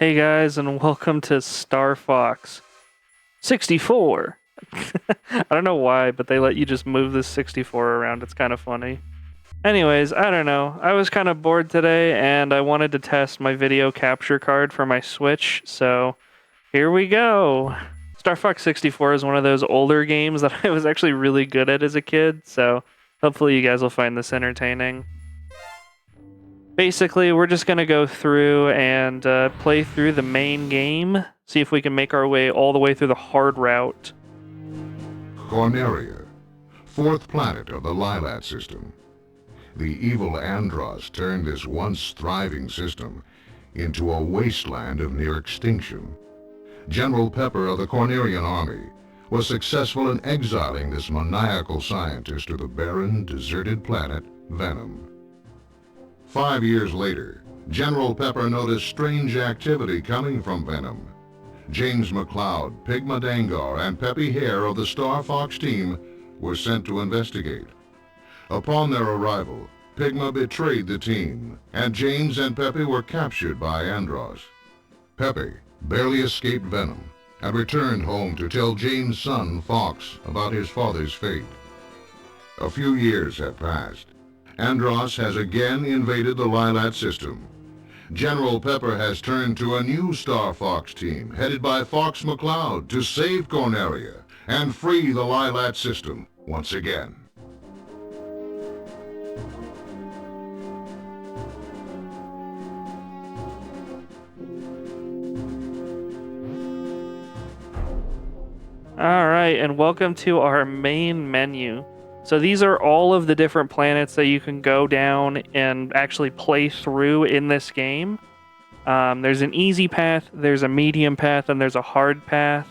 Hey guys, and welcome to Star Fox 64. I don't know why, but they let you just move this 64 around. It's kind of funny. Anyways, I don't know. I was kind of bored today, and I wanted to test my video capture card for my Switch, so here we go. Star Fox 64 is one of those older games that I was actually really good at as a kid, so hopefully you guys will find this entertaining. Basically, we're just going to go through and play through the main game, see if we can make our way all the way through the hard route. Corneria, fourth planet of the Lilat system. The evil Andross turned this once thriving system into a wasteland of near extinction. General Pepper of the Cornerian army was successful in exiling this maniacal scientist to the barren, deserted planet Venom. 5 years later, General Pepper noticed strange activity coming from Venom. James McLeod, Pigma Dangar, and Peppy Hare of the Star Fox team were sent to investigate. Upon their arrival, Pigma betrayed the team, and James and Peppy were captured by Andross. Peppy barely escaped Venom and returned home to tell James' son, Fox, about his father's fate. A few years have passed. Andross has again invaded the Lilat system. General Pepper has turned to a new Star Fox team, headed by Fox McCloud, to save Corneria and free the Lilat system once again. Alright, and welcome to our main menu. So these are all of the different planets that you can go down and actually play through in this game. There's an easy path, there's a medium path, and there's a hard path.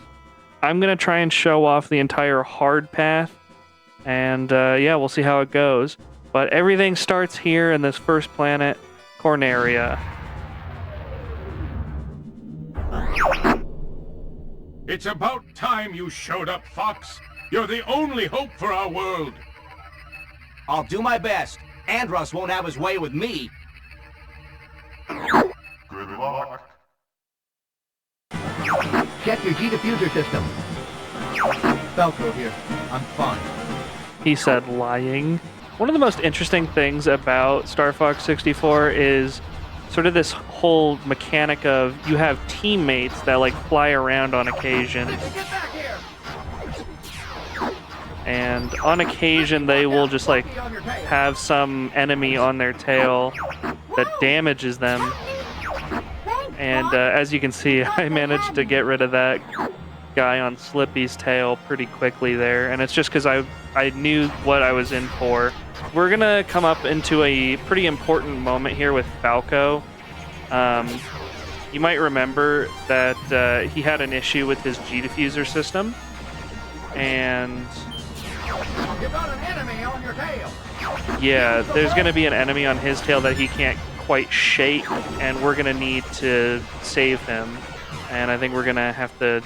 I'm going to try and show off the entire hard path, and yeah, we'll see how it goes. But everything starts here in this first planet, Corneria. It's about time you showed up, Fox. You're the only hope for our world. I'll do my best. Andross won't have his way with me. Good luck. Check your G-diffuser system. Falco here. I'm fine. He said, lying. One of the most interesting things about Star Fox 64 is sort of this whole mechanic of you have teammates that like fly around on occasion. And on occasion they will just like have some enemy on their tail that damages them. And as you can see, I managed to get rid of that guy on Slippy's tail pretty quickly there. And it's just because I knew what I was in for. We're going to come up into a pretty important moment here with Falco. You might remember that he had an issue with his G-diffuser system. And You've got an enemy on your tail. yeah, there's going to be an enemy on his tail that he can't quite shake, and we're going to need to save him. And I think we're going to have to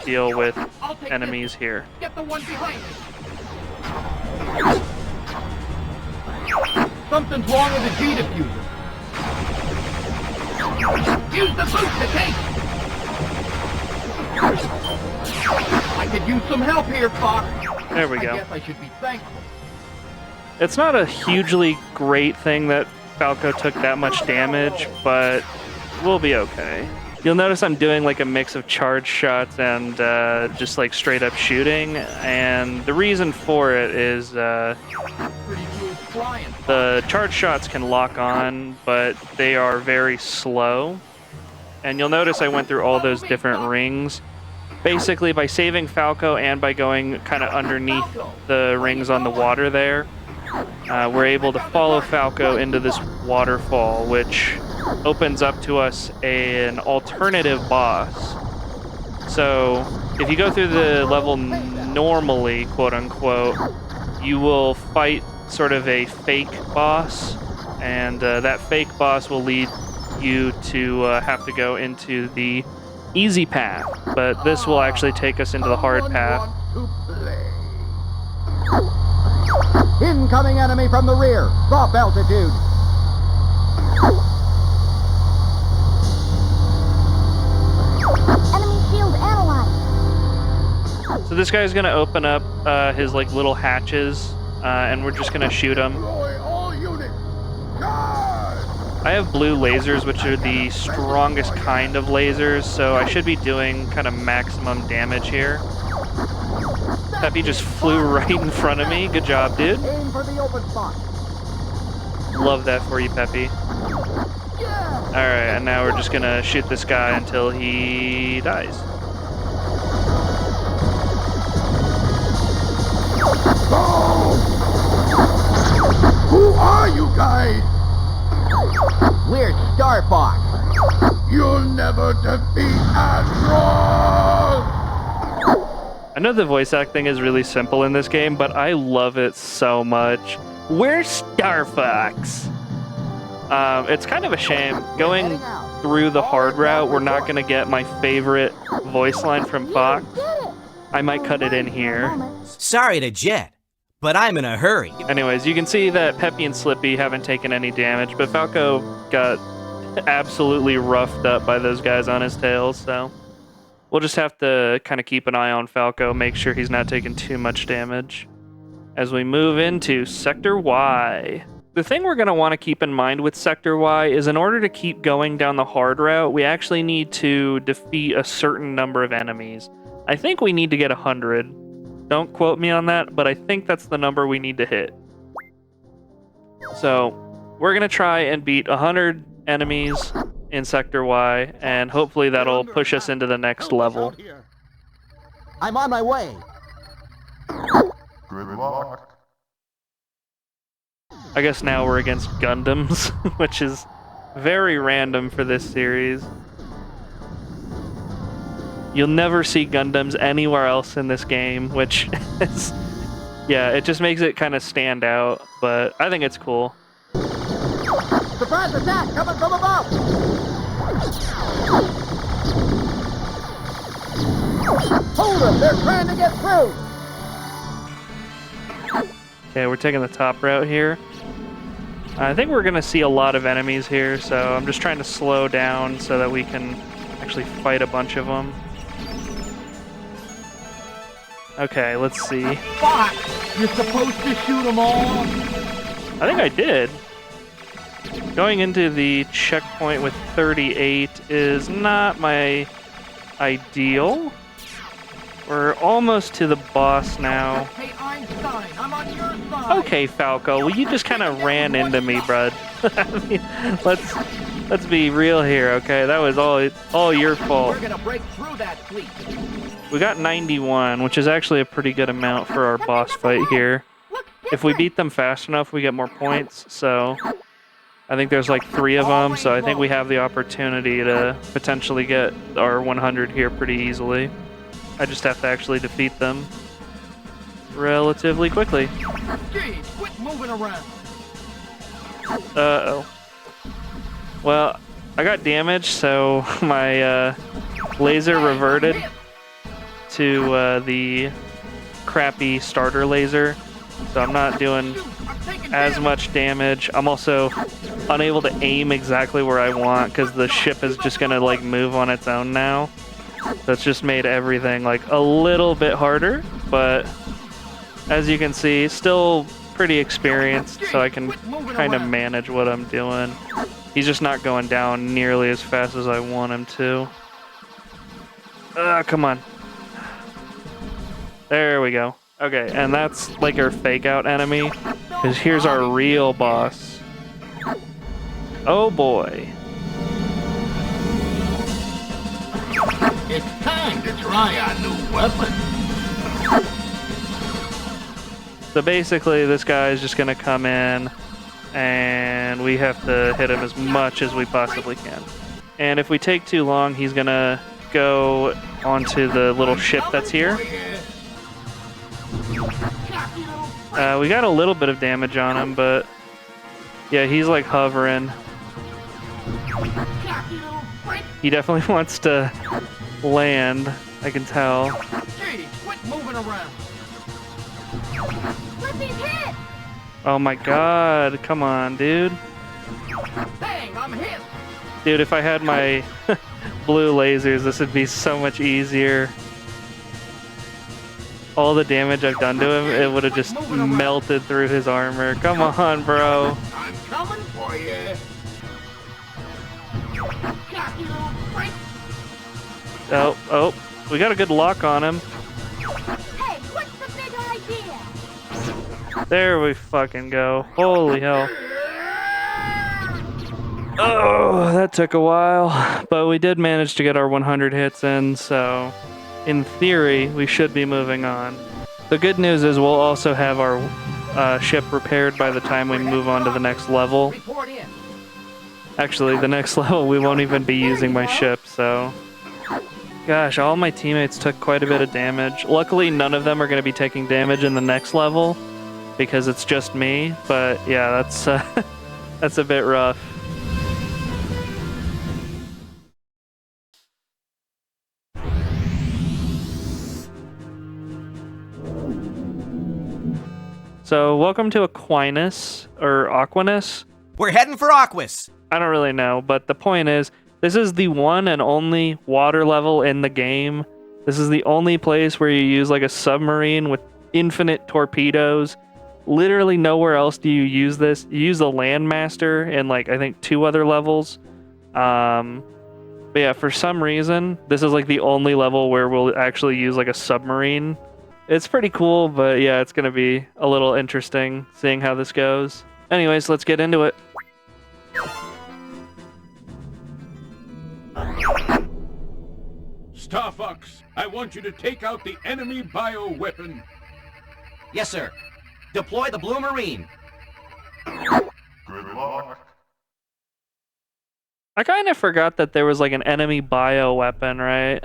deal with enemies here. Get the one behind it. Something's wrong with the G-diffuser. Use the boot to take. I could use some help here, Fox. There we go. I guess I should be thankful. It's not a hugely great thing that Falco took that much damage, but we'll be okay. You'll notice I'm doing like a mix of charge shots and just like straight up shooting, and the reason for it is the charge shots can lock on, but they are very slow. And you'll notice I went through all those different rings. Basically, by saving Falco and by going kind of underneath the rings on the water there, we're able to follow Falco into this waterfall, which opens up to us an alternative boss. So, if you go through the level normally, quote-unquote, you will fight sort of a fake boss, and that fake boss will lead you to have to go into the easy path, but this will actually take us into the hard path. Incoming enemy from the rear. Drop altitude. So this guy's gonna open up his like little hatches, and we're just gonna shoot him. I have blue lasers, which are the strongest kind of lasers, so I should be doing kind of maximum damage here. Peppy just flew right in front of me. Good job, dude. Aim for the open spot. Love that for you, Peppy. Alright, and now we're just gonna shoot this guy until he dies. Who are you guys? We're Star Fox. You'll never defeat Andross! I know the voice acting is really simple in this game, but I love it so much. We're Star Fox. It's kind of a shame. Going through the hard route, we're not going to get my favorite voice line from Fox. I might cut it in here. Sorry to jet, but I'm in a hurry. Anyways, you can see that Peppy and Slippy haven't taken any damage, but Falco got absolutely roughed up by those guys on his tail, so we'll just have to kind of keep an eye on Falco, make sure he's not taking too much damage as we move into Sector Y. The thing we're going to want to keep in mind with Sector Y is in order to keep going down the hard route, we actually need to defeat a certain number of enemies. I think we need to get 100. Don't quote me on that, but I think that's the number we need to hit. So we're going to try and beat 100 enemies in Sector Y, and hopefully that'll push us into the next level. I'm on my way. Good luck. I guess now we're against Gundams, which is very random for this series. You'll never see Gundams anywhere else in this game, which is, yeah, it just makes it kind of stand out, but I think it's cool. Surprise attack coming from above. Hold them, they're trying to get through. Okay, we're taking the top route here. I think we're going to see a lot of enemies here, so I'm just trying to slow down so that we can actually fight a bunch of them. Okay, let's see. Fox, you're supposed to shoot them all. I think I did. Going into the checkpoint with 38 is not my ideal. We're almost to the boss now. Hey, Einstein, I'm on your side. Okay, Falco, well, you just kind of ran into me, bud. I mean, let's be real here, okay? That was all your fault. We're gonna break through that fleet. We got 91, which is actually a pretty good amount for our boss fight here. If we beat them fast enough, we get more points, so I think there's like 3 of them, so I think we have the opportunity to potentially get our 100 here pretty easily. I just have to actually defeat them relatively quickly. Jeez, quit moving around. Uh-oh. Well, I got damaged, so my laser reverted to the crappy starter laser, so I'm not doing as much damage. I'm also unable to aim exactly where I want because the ship is just gonna like move on its own now. So it's just made everything like a little bit harder, but as you can see, still pretty experienced, so I can kind of manage what I'm doing. He's just not going down nearly as fast as I want him to. Come on. There we go. Okay, and that's like our fake out enemy, because here's our real boss. Oh boy. It's time to try our new weapon. So basically, this guy is just going to come in, and we have to hit him as much as we possibly can. And if we take too long, he's going to go onto the little ship that's here. We got a little bit of damage on him, but yeah, he's like hovering. He definitely wants to land, I can tell. Jeez, quit moving around. Oh my god, come on, dude. Dang, I'm hit. Dude, if I had my blue lasers, this would be so much easier. all the damage I've done to him, it would have just melted through his armor. Come on, bro. I'm coming for you. Got you, little freak. Oh, we got a good lock on him. Hey, what's the big idea? There we fucking go. Holy hell. Oh, that took a while, but we did manage to get our 100 hits in, so in theory, we should be moving on. The good news is we'll also have our ship repaired by the time we move on to the next level. Report in. Actually, the next level, we won't even be using my ship, so... Gosh, all my teammates took quite a bit of damage. Luckily, none of them are going to be taking damage in the next level, because it's just me, but yeah, that's, that's a bit rough. So, welcome to Aquinas, or Aquinus. We're heading for Aquas. I don't really know, but the point is, this is the one and only water level in the game. This is the only place where you use like a submarine with infinite torpedoes. Literally nowhere else do you use this. You use the Landmaster in like, I think 2 other levels. But yeah, for some reason, this is like the only level where we'll actually use like a submarine. It's pretty cool, but yeah, it's going to be a little interesting seeing how this goes. Anyways, let's get into it. Star Fox, I want you to take out the enemy bioweapon. Yes, sir. Deploy the Blue Marine. Good luck. I kind of forgot that there was like an enemy bioweapon, right?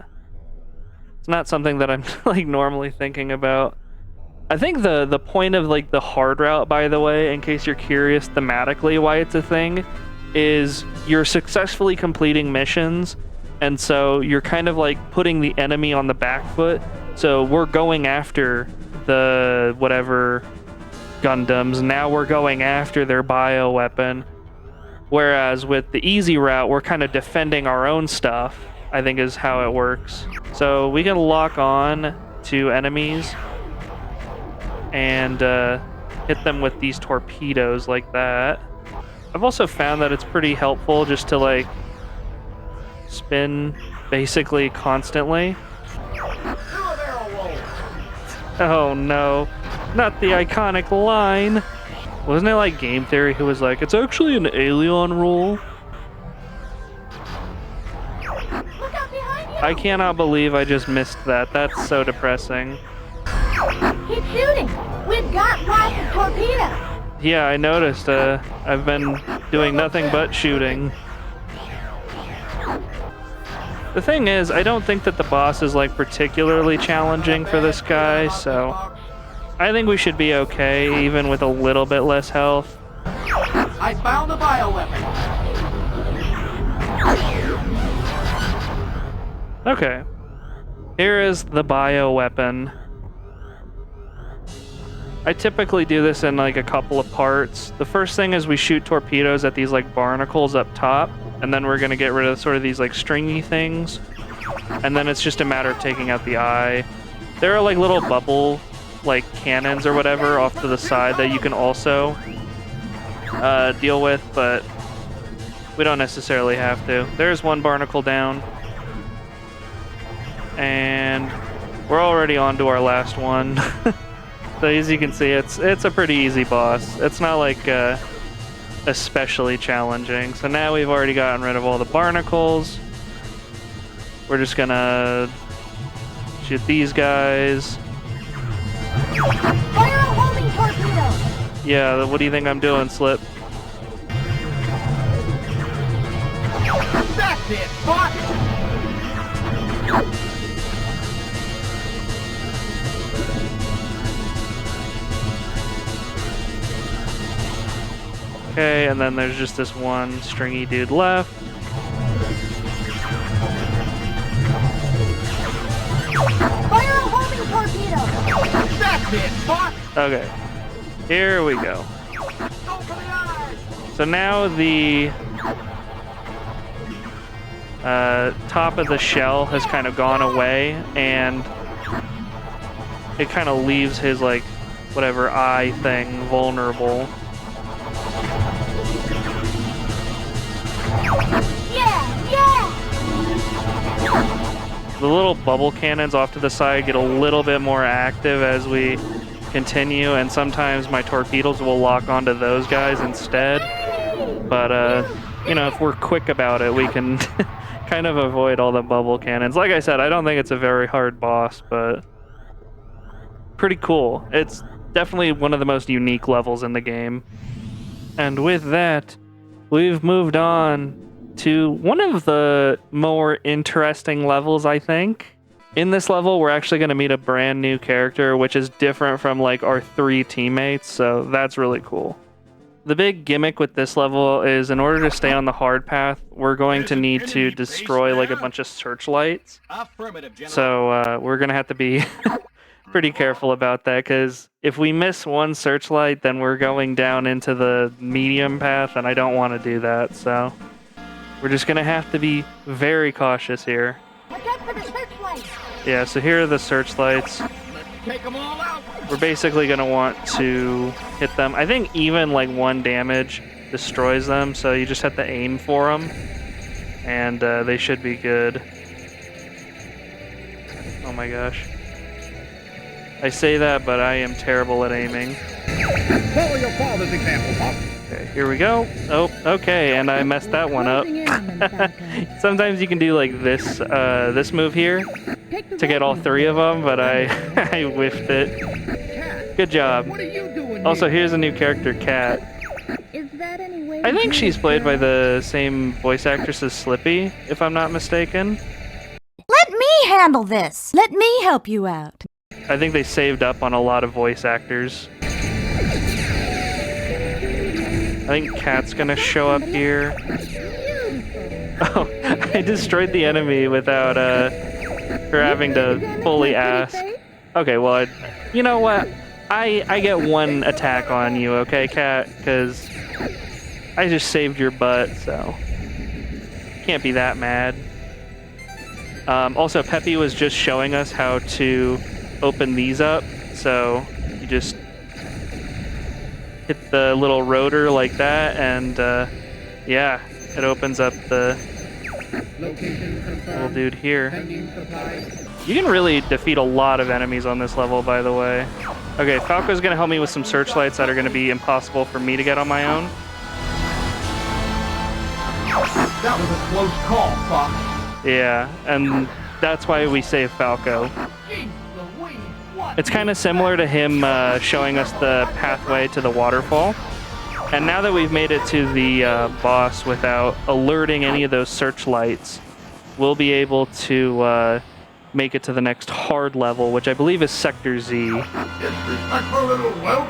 It's not something that I'm like normally thinking about. I think the point of like the hard route, by the way, in case you're curious thematically why it's a thing, is you're successfully completing missions, and so you're kind of like putting the enemy on the back foot. So we're going after the whatever Gundams, now we're going after their bioweapon. Whereas with the easy route, we're kind of defending our own stuff, I think is how it works. So we can lock on to enemies and hit them with these torpedoes like that. I've also found that it's pretty helpful just to like spin basically constantly. Oh no, not the iconic line. Wasn't it like Game Theory who was like, it's actually an Alien rule? Look out behind you! I cannot believe I just missed that. That's so depressing. Keep shooting! We've got lots of torpedoes! Yeah, I noticed. I've been doing nothing but shooting. The thing is, I don't think that the boss is like particularly challenging for this guy, so I think we should be okay, even with a little bit less health. I found the bioweapon. Okay. Here is the bioweapon. I typically do this in like a couple of parts. The first thing is we shoot torpedoes at these like barnacles up top, and then we're gonna get rid of sort of these like stringy things. And then it's just a matter of taking out the eye. There are like little bubble like cannons or whatever off to the side that you can also deal with, but we don't necessarily have to. There's one barnacle down. And we're already on to our last one. So as you can see, it's a pretty easy boss. It's not like especially challenging. So now we've already gotten rid of all the barnacles. We're just gonna shoot these guys. Fire a homing torpedo! Yeah, what do you think I'm doing, Slip? That's it, Fox! Okay, and then there's just this one stringy dude left. Fire a homing torpedo! That's it, Fox! Okay, here we go. Go for the eyes! So now the top of the shell has kind of gone away, and it kind of leaves his, like, whatever eye thing vulnerable. Yeah, yeah! The little bubble cannons off to the side get a little bit more active as we continue, and sometimes my torpedoes will lock onto those guys instead. But, you know, if we're quick about it, we can kind of avoid all the bubble cannons. Like I said, I don't think it's a very hard boss, but pretty cool. It's definitely one of the most unique levels in the game. And with that, we've moved on to one of the more interesting levels, I think. In this level, we're actually going to meet a brand new character, which is different from, like, our 3 teammates, so that's really cool. The big gimmick with this level is in order to stay on the hard path, we're going to need to destroy, like, a bunch of searchlights. Affirmative, General. So we're going to have to be pretty careful about that, because if we miss one searchlight, then we're going down into the medium path, and I don't want to do that, so we're just going to have to be very cautious here. Watch out for the searchlights! Yeah, so here are the searchlights. Take them all out. We're basically going to want to hit them. I think even like 1 damage destroys them, so you just have to aim for them, and they should be good. Oh my gosh. I say that, but I am terrible at aiming. Follow your father's example, Pop. Okay, here we go. Oh, okay, and I messed that one up. Sometimes you can do like this this move here to get all 3 of them, but I I whiffed it. Good job. What are you doing Also, here? here's a new character, Katt. Is that any way I think she's played by the same voice actress as Slippy, if I'm not mistaken. Let me handle this. Let me help you out. I think they saved up on a lot of voice actors. I think Katt's gonna show up here. Oh, I destroyed the enemy without her having to fully ask. Okay, well, you know what? I get 1 attack on you, okay, Katt? Because I just saved your butt, so can't be that mad. Also, Peppy was just showing us how to open these up, so you just hit the little rotor like that, and yeah, it opens up the little dude here. You can really defeat a lot of enemies on this level, by the way. Okay, Falco's gonna help me with some searchlights that are gonna be impossible for me to get on my own. That was a close call, Fox. Yeah, and that's why we save Falco. It's kind of similar to him showing us the pathway to the waterfall. And now that we've made it to the boss without alerting any of those searchlights, we'll be able to make it to the next hard level, which I believe is Sector Z. Disrespectful little whelp.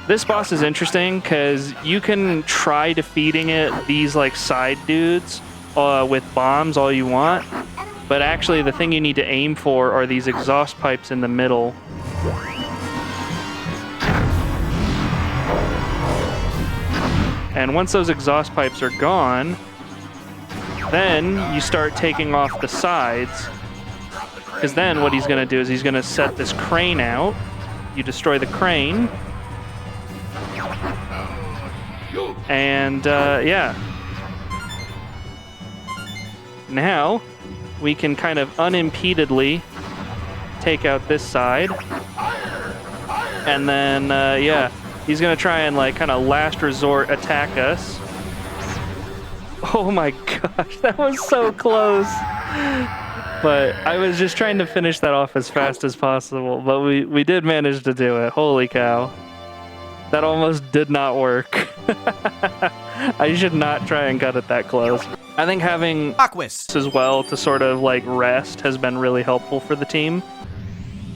This boss is interesting because you can try defeating these like side dudes with bombs all you want, but actually the thing you need to aim for are these exhaust pipes in the middle. And once those exhaust pipes are gone, then you start taking off the sides, because then what he's going to do is he's going to set this crane out. You destroy the crane, and yeah. Now we can kind of unimpededly take out this side, and then yeah, he's gonna try and like kind of last resort attack us. Oh my gosh, that was so close. But I was just trying to finish that off as fast as possible, but we did manage to do it. Holy cow. That almost did not work. I should not try and cut it that close. I think having Aquas as well to sort of like rest has been really helpful for the team.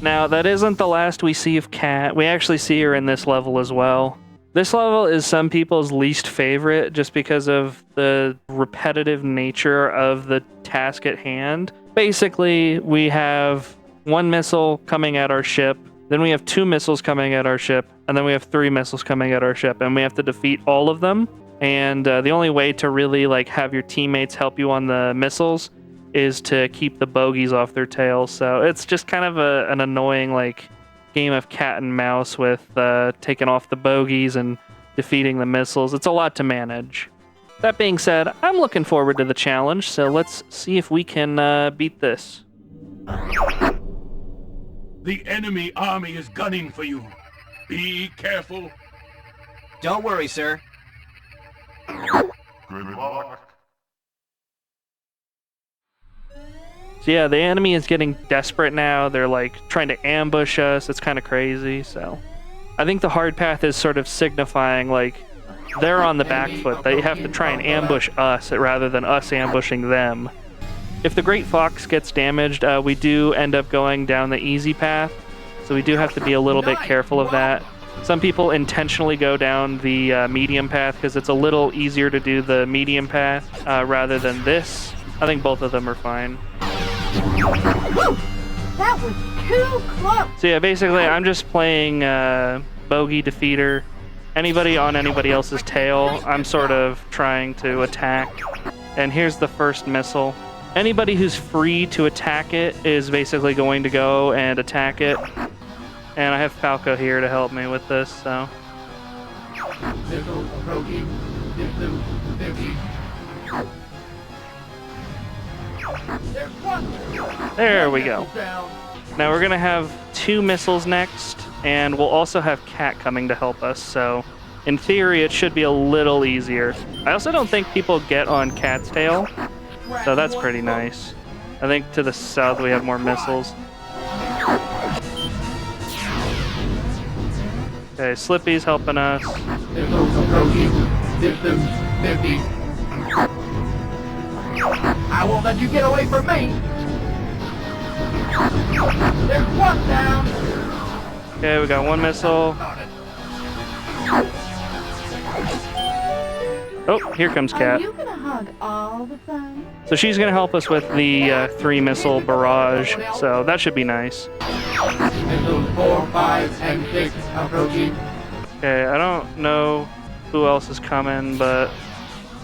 Now, that isn't the last we see of Katt. We actually see her in this level as well. This level is some people's least favorite just because of the repetitive nature of the task at hand. Basically, we have 1 missile coming at our ship, then we have 2 missiles coming at our ship, and then we have 3 missiles coming at our ship, and we have to defeat all of them. And the only way to really like have your teammates help you on the missiles is to keep the bogeys off their tails. So it's just kind of an annoying like game of cat and mouse with taking off the bogeys and defeating the missiles. It's a lot to manage. That being said, I'm looking forward to the challenge, so let's see if we can beat this. The enemy army is gunning for you. Be careful. Don't worry, sir. Good luck. So yeah, the enemy is getting desperate now. They're like trying to ambush us. It's kind of crazy. So I think the hard path is sort of signifying like they're on the back foot. They have to try and ambush us rather than us ambushing them. If the Great Fox gets damaged, we do end up going down the easy path. So we do have to be a little bit careful of that. Some people intentionally go down the medium path because it's a little easier to do the medium path rather than this. I think both of them are fine. Woo! That was too close. So yeah, basically I'm just playing bogey defeater. Anybody on anybody else's tail, I'm sort of trying to attack. And here's the first missile. Anybody who's free to attack it is basically going to go and attack it. And I have Falco here to help me with this, so. There we go. Now we're gonna have 2 missiles next, and we'll also have Katt coming to help us, so in theory it should be a little easier. I also don't think people get on Katt's tail, so that's pretty nice. I think to the south we have more missiles. Okay, Slippy's helping us. I won't let you get away from me. There's one down. Okay, we got 1 missile. Oh, here comes Are Katt. you gonna hug all the time? So she's gonna help us with the 3 missile barrage, so that should be nice. Missiles 4, 5, and 6 approaching. Okay, I don't know who else is coming, but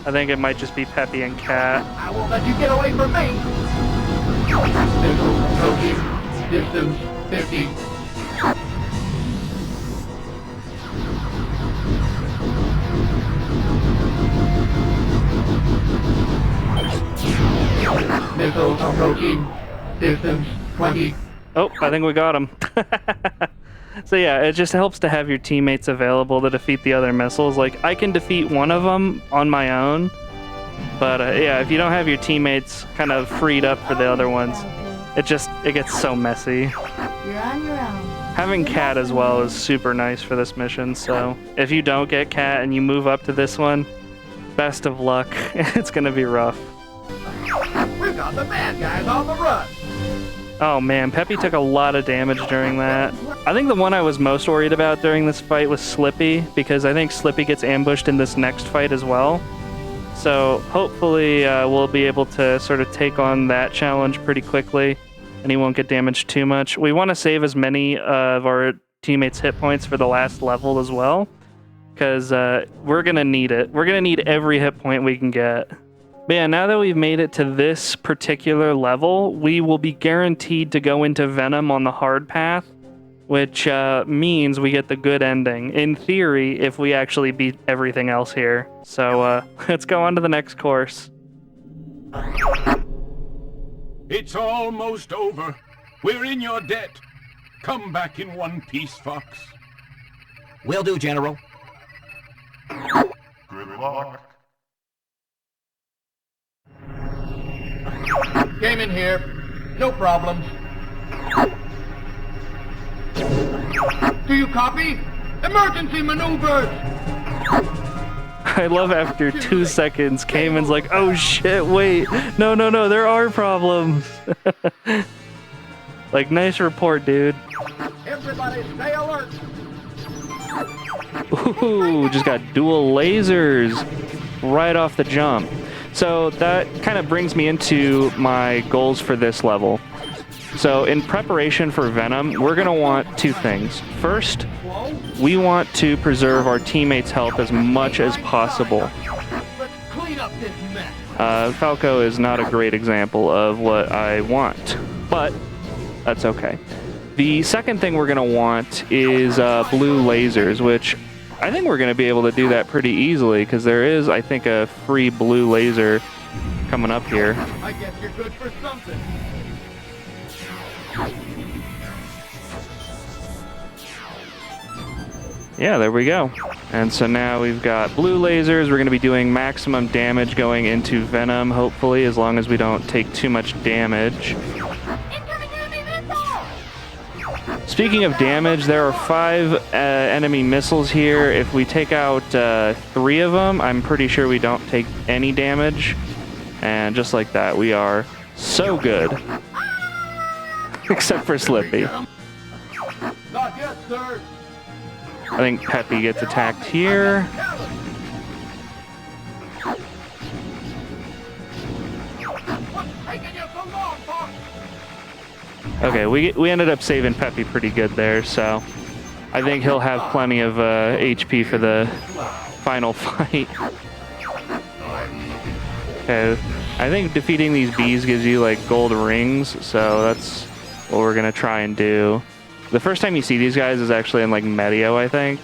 I think it might just be Peppy and Katt. I won't let you get away from me. Missiles approaching. Distance 50. Missiles approaching. Distance 20. Oh, I think we got him. So yeah, it just helps to have your teammates available to defeat the other missiles. Like, I can defeat one of them on my own, but yeah, if you don't have your teammates kind of freed up for the other ones, it gets so messy. You're on your own. Having Katt as well is super nice for this mission, so if you don't get Katt and you move up to this one, best of luck. It's gonna be rough. We've got the bad guys on the run. Oh man, Peppy took a lot of damage during that. I think the one I was most worried about during this fight was Slippy, because I think Slippy gets ambushed in this next fight as well. So hopefully we'll be able to sort of take on that challenge pretty quickly, and he won't get damaged too much. We want to save as many of our teammates' hit points for the last level as well, because we're going to need it. We're going to need every hit point we can get. But yeah, now that we've made it to this particular level, we will be guaranteed to go into Venom on the hard path, which means we get the good ending, in theory, if we actually beat everything else here. So let's go on to the next course. It's almost over. We're in your debt. Come back in one piece, Fox. Will do, General. Good luck. Came in here. No problems. Do you copy? Emergency maneuvers! I love after 2 seconds, Cayman's like, oh shit, wait, no, there are problems. Like, nice report, dude. Everybody stay alert! Ooh, just got dual lasers right off the jump. So that kind of brings me into my goals for this level. So in preparation for Venom, we're going to want 2 things. First, we want to preserve our teammates' health as much as possible. Let's clean up this mess. Falco is not a great example of what I want, but that's okay. The second thing we're going to want is blue lasers, which I think we're going to be able to do that pretty easily because there is, I think, a free blue laser coming up here. I guess you're good for something. Yeah, there we go. And so now we've got blue lasers. We're going to be doing maximum damage going into Venom, hopefully, as long as we don't take too much damage. Incoming enemy missile! Speaking of damage, there are 5 enemy missiles here. If we take out 3 of them, I'm pretty sure we don't take any damage. And just like that, we are so good. Except for Slippy. Not yet, sir. I think Peppy gets attacked here. Okay, we ended up saving Peppy pretty good there, so I think he'll have plenty of HP for the final fight. Okay, I think defeating these bees gives you like gold rings, so that's what we're gonna try and do. The first time you see these guys is actually in like Medio, I think,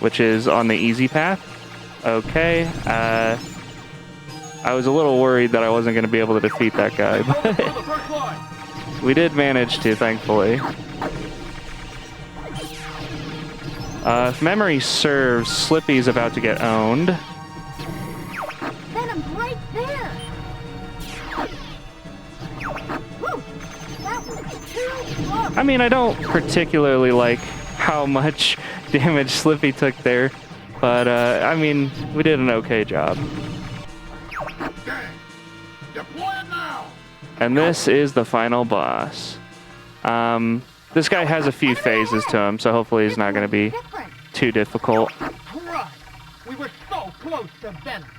which is on the easy path. Okay, I was a little worried that I wasn't going to be able to defeat that guy, but we did manage to, thankfully. If memory serves, Slippy's about to get owned. Venom's right there! Whew, that was too close! I mean, I don't particularly like how much damage Slippy took there, but I mean, we did an okay job. Deploy it now. And this is the final boss. This guy has a few phases to him, so hopefully he's not going to be too difficult. Right. We were so close to Venom.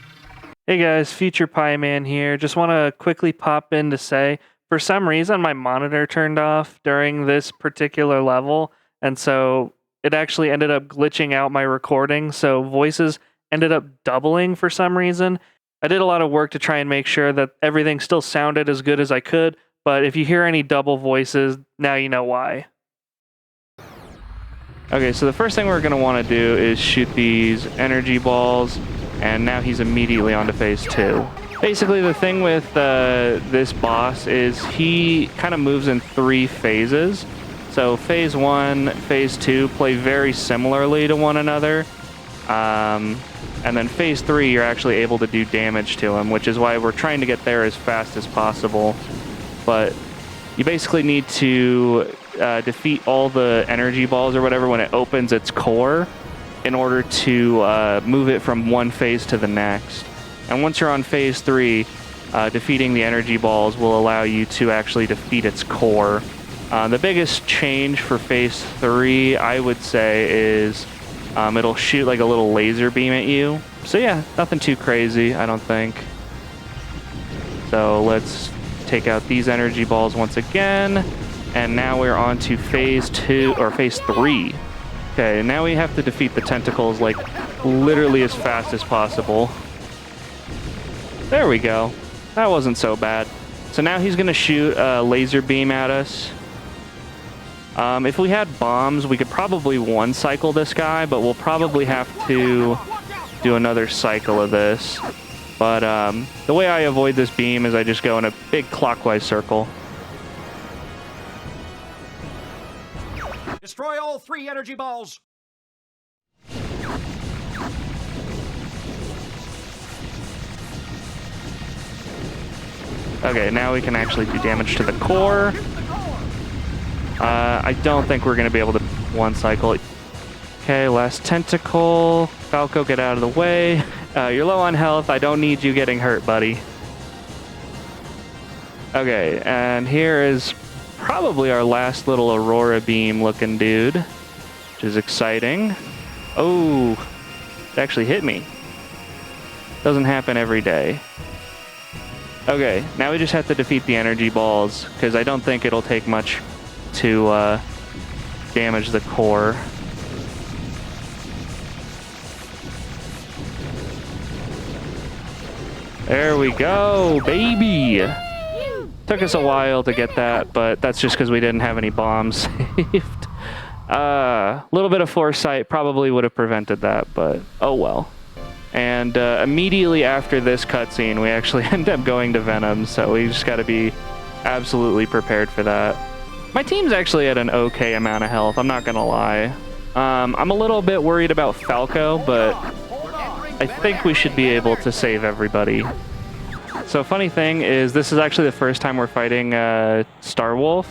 Hey guys, Future Pie Man here. Just want to quickly pop in to say, for some reason my monitor turned off during this particular level, and so it actually ended up glitching out my recording, so voices ended up doubling for some reason. I did a lot of work to try and make sure that everything still sounded as good as I could, but if you hear any double voices, now you know why. Okay, so the first thing we're going to want to do is shoot these energy balls, and now he's immediately on to phase 2. Basically, the thing with this boss is he kind of moves in 3 phases. So phase 1, phase 2 play very similarly to one another. And then phase 3, you're actually able to do damage to him, which is why we're trying to get there as fast as possible. But you basically need to defeat all the energy balls or whatever when it opens its core in order to move it from one phase to the next. And once you're on phase 3, defeating the energy balls will allow you to actually defeat its core. The biggest change for phase 3, I would say, is it'll shoot like a little laser beam at you. So yeah, nothing too crazy, I don't think. So let's take out these energy balls once again. And now we're on to phase 2, or phase 3. Okay, now we have to defeat the tentacles like literally as fast as possible. There we go. That wasn't so bad. So now he's gonna shoot a laser beam at us. If we had bombs, we could probably one cycle this guy, but we'll probably have to do another cycle of this. But the way I avoid this beam is I just go in a big clockwise circle. Destroy all 3 energy balls. Okay, now we can actually do damage to the core. I don't think we're going to be able to one cycle. Okay, last tentacle. Falco, get out of the way. You're low on health. I don't need you getting hurt, buddy. Okay, and here is probably our last little Aurora Beam looking dude, which is exciting. Oh, it actually hit me. Doesn't happen every day. Okay, now we just have to defeat the energy balls, because I don't think it'll take much to damage the core. There we go, baby. Took us a while to get that, but that's just because we didn't have any bombs saved. A little bit of foresight probably would have prevented that, but oh well. And immediately after this cutscene, we actually end up going to Venom, so we just got to be absolutely prepared for that. My team's actually at an okay amount of health, I'm not going to lie. I'm a little bit worried about Falco, but I think we should be able to save everybody. So funny thing is, this is actually the first time we're fighting Starwolf,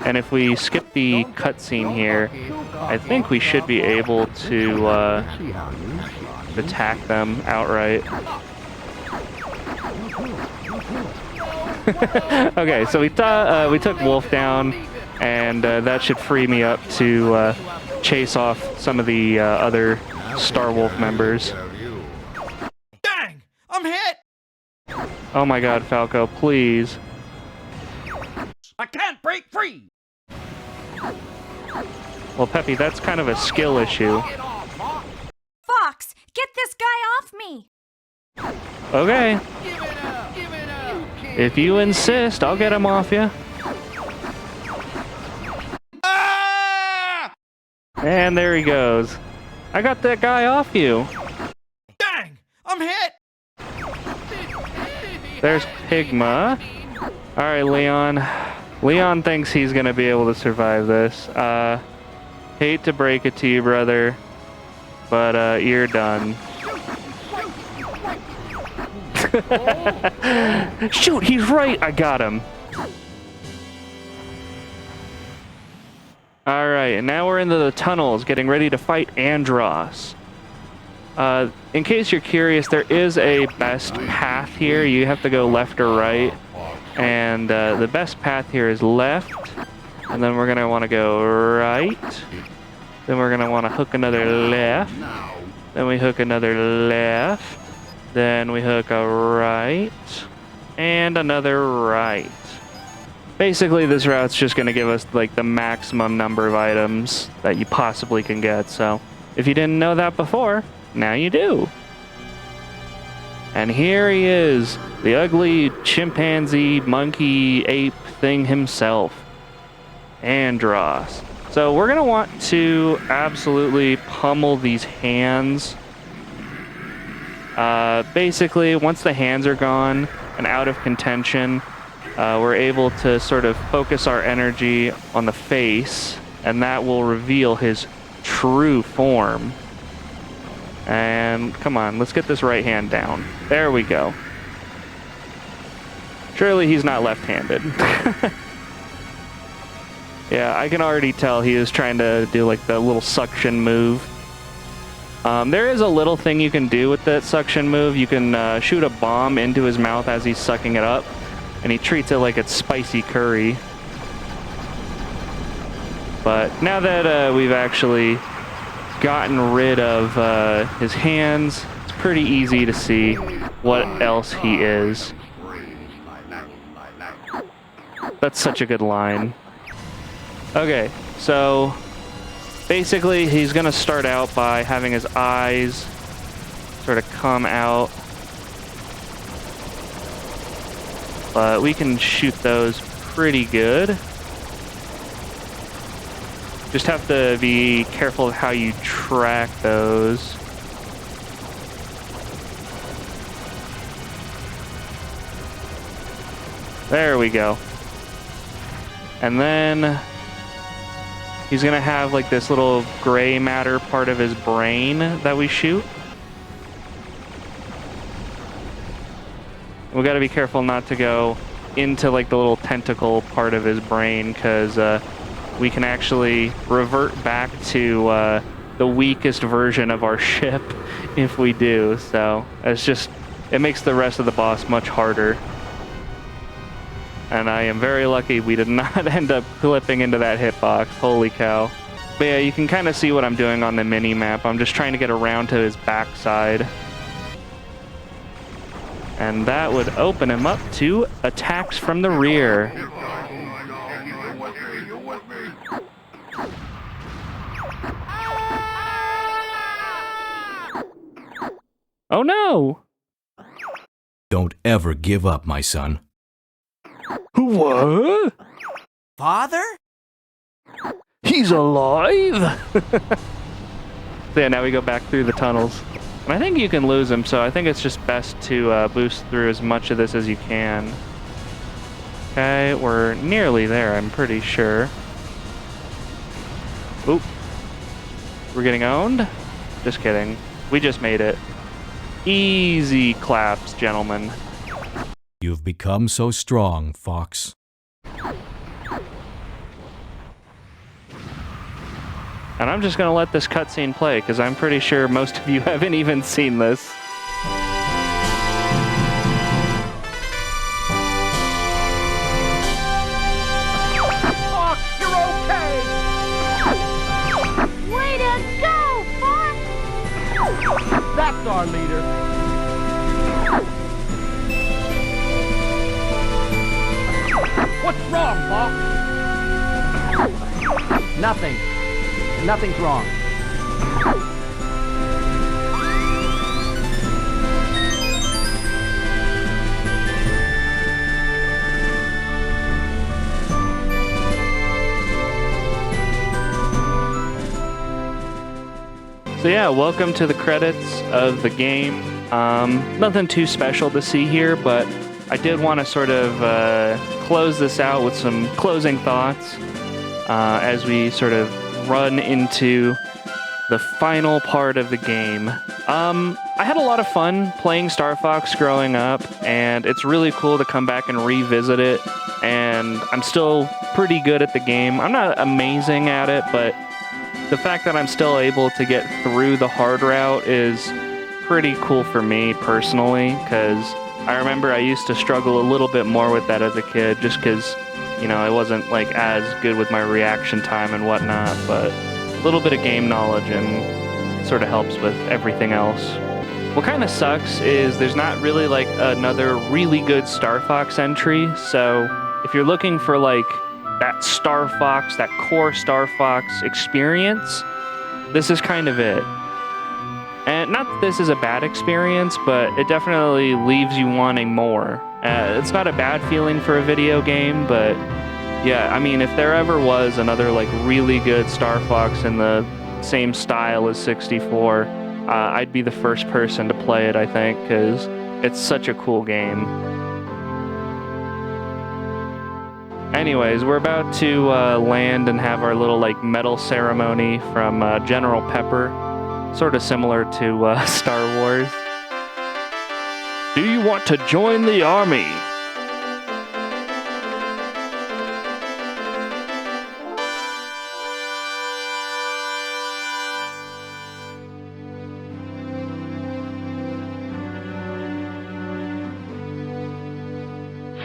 and if we skip the cutscene here, I think we should be able to attack them outright. Okay, so we took Wolf down, and that should free me up to chase off some of the other Starwolf members. Dang! I'm hit! Oh my god, Falco, please. I can't break free! Well, Peppy, that's kind of a skill issue. Fox, get this guy off me! Okay. If you insist, I'll get him off you. Ah! And there he goes. I got that guy off you. Dang! I'm hit! There's Pigma. Alright, Leon. Leon thinks he's gonna be able to survive this. Hate to break it to you, brother, but you're done. Shoot, he's right! I got him. Alright, and now we're into the tunnels, getting ready to fight Andross. In case you're curious, there is a best path here. You have to go left or right. And the best path here is left. And then we're going to want to go right. Then we're going to want to hook another left. Then we hook another left. Then we hook a right. And another right. Basically, this route's just going to give us like the maximum number of items that you possibly can get. So if you didn't know that before, now you do. And here he is, the ugly chimpanzee, monkey, ape thing himself, Andross. So we're going to want to absolutely pummel these hands. Basically, once the hands are gone and out of contention, we're able to sort of focus our energy on the face, and that will reveal his true form. And come on, let's get this right hand down. There we go. Surely he's not left-handed. Yeah, I can already tell he is trying to do like the little suction move. There is a little thing you can do with that suction move. You can shoot a bomb into his mouth as he's sucking it up, and he treats it like it's spicy curry. But now that we've actually gotten rid of his hands, it's pretty easy to see what else he is. That's such a good line. Okay, so basically he's gonna start out by having his eyes sort of come out, but we can shoot those pretty good. Just have to be careful of how you track those. There we go. And then he's gonna have like this little gray matter part of his brain that we shoot. We gotta be careful not to go into like the little tentacle part of his brain, because we can actually revert back to the weakest version of our ship if we do. So it makes the rest of the boss much harder. And I am very lucky we did not end up clipping into that hitbox. Holy cow. But yeah, you can kind of see what I'm doing on the mini-map. I'm just trying to get around to his backside. And that would open him up to attacks from the rear. Oh no! Don't ever give up, my son. What? Father? He's alive? So yeah, now we go back through the tunnels. And I think you can lose him, so I think it's just best to boost through as much of this as you can. Okay, we're nearly there, I'm pretty sure. Oop. We're getting owned? Just kidding. We just made it. Easy claps, gentlemen. You've become so strong, Fox. And I'm just gonna let this cutscene play, because I'm pretty sure most of you haven't even seen this. Fox, you're okay! Way to go, Fox! That's our leader. What's wrong, Fox? Nothing. Nothing's wrong. So yeah, welcome to the credits of the game. Nothing too special to see here, but I did want to sort of close this out with some closing thoughts as we sort of run into the final part of the game. I had a lot of fun playing Star Fox growing up, and it's really cool to come back and revisit it, and I'm still pretty good at the game. I'm not amazing at it, but the fact that I'm still able to get through the hard route is pretty cool for me personally, because I remember I used to struggle a little bit more with that as a kid, just because, you know, I wasn't like as good with my reaction time and whatnot, but a little bit of game knowledge and sort of helps with everything else. What kind of sucks is there's not really like another really good Star Fox entry, so if you're looking for like that Star Fox, that core Star Fox experience, this is kind of it. And not that this is a bad experience, but it definitely leaves you wanting more. It's not a bad feeling for a video game, but yeah, I mean, if there ever was another like really good Star Fox in the same style as 64, I'd be the first person to play it, I think, because it's such a cool game. Anyways, we're about to land and have our little like medal ceremony from General Pepper. Sort of similar to Star Wars. Do you want to join the army?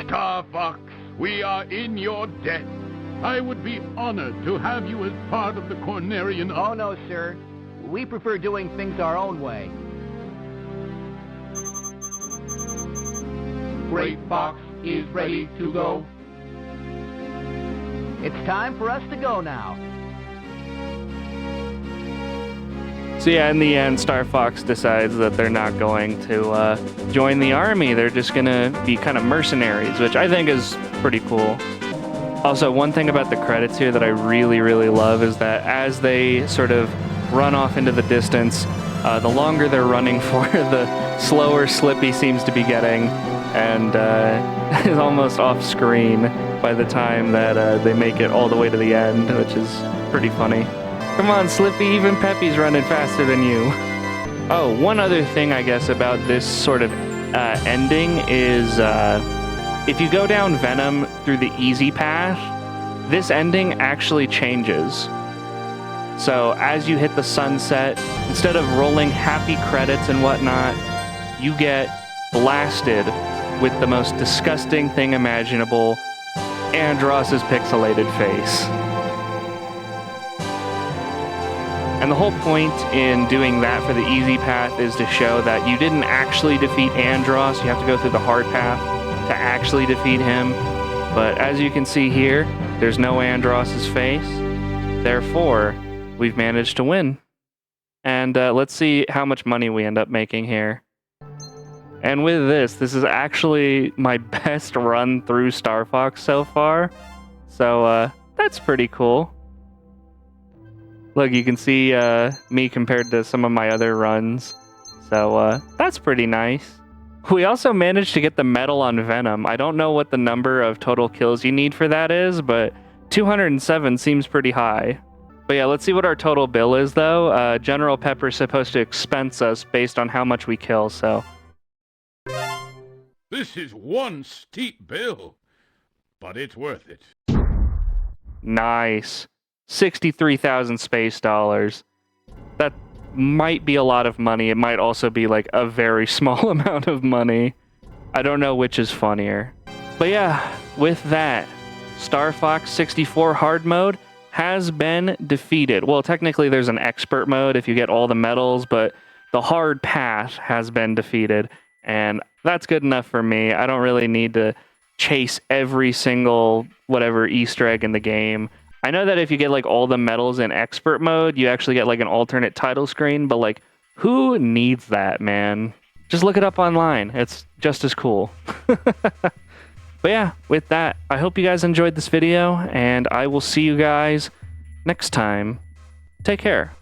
Star Fox, we are in your debt. I would be honored to have you as part of the Cornerian army. Oh, no, sir. We prefer doing things our own way. Great Fox is ready to go. It's time for us to go now. So yeah, in the end, Star Fox decides that they're not going to join the army. They're just gonna be kind of mercenaries, which I think is pretty cool. Also, one thing about the credits here that I really, really love is that as they sort of run off into the distance, the longer they're running for, the slower Slippy seems to be getting, and is almost off screen by the time that they make it all the way to the end, which is pretty funny. Come on, Slippy, even Peppy's running faster than you. Oh, one other thing, I guess, about this sort of ending is if you go down Venom through the easy path, this ending actually changes. So as you hit the sunset, instead of rolling happy credits and whatnot, you get blasted with the most disgusting thing imaginable, Andross's pixelated face. And the whole point in doing that for the easy path is to show that you didn't actually defeat Andross. You have to go through the hard path to actually defeat him. But as you can see here, there's no Andross's face. Therefore, we've managed to win. And let's see how much money we end up making here. And with this is actually my best run through Star Fox so far. So that's pretty cool. Look, you can see me compared to some of my other runs. So that's pretty nice. We also managed to get the medal on Venom. I don't know what the number of total kills you need for that is, but 207 seems pretty high. But yeah, let's see what our total bill is, though. General Pepper's supposed to expense us based on how much we kill, so... This is one steep bill, but it's worth it. Nice. 63,000 space dollars. That might be a lot of money. It might also be like a very small amount of money. I don't know which is funnier. But yeah, with that, Star Fox 64 hard mode has been defeated. Well, technically there's an expert mode if you get all the medals, but the hard path has been defeated, and that's good enough for me. I don't really need to chase every single whatever Easter egg in the game. I know that if you get like all the medals in expert mode, you actually get like an alternate title screen, but like, who needs that, man? Just look it up online. It's just as cool. But yeah, with that, I hope you guys enjoyed this video, and I will see you guys next time. Take care.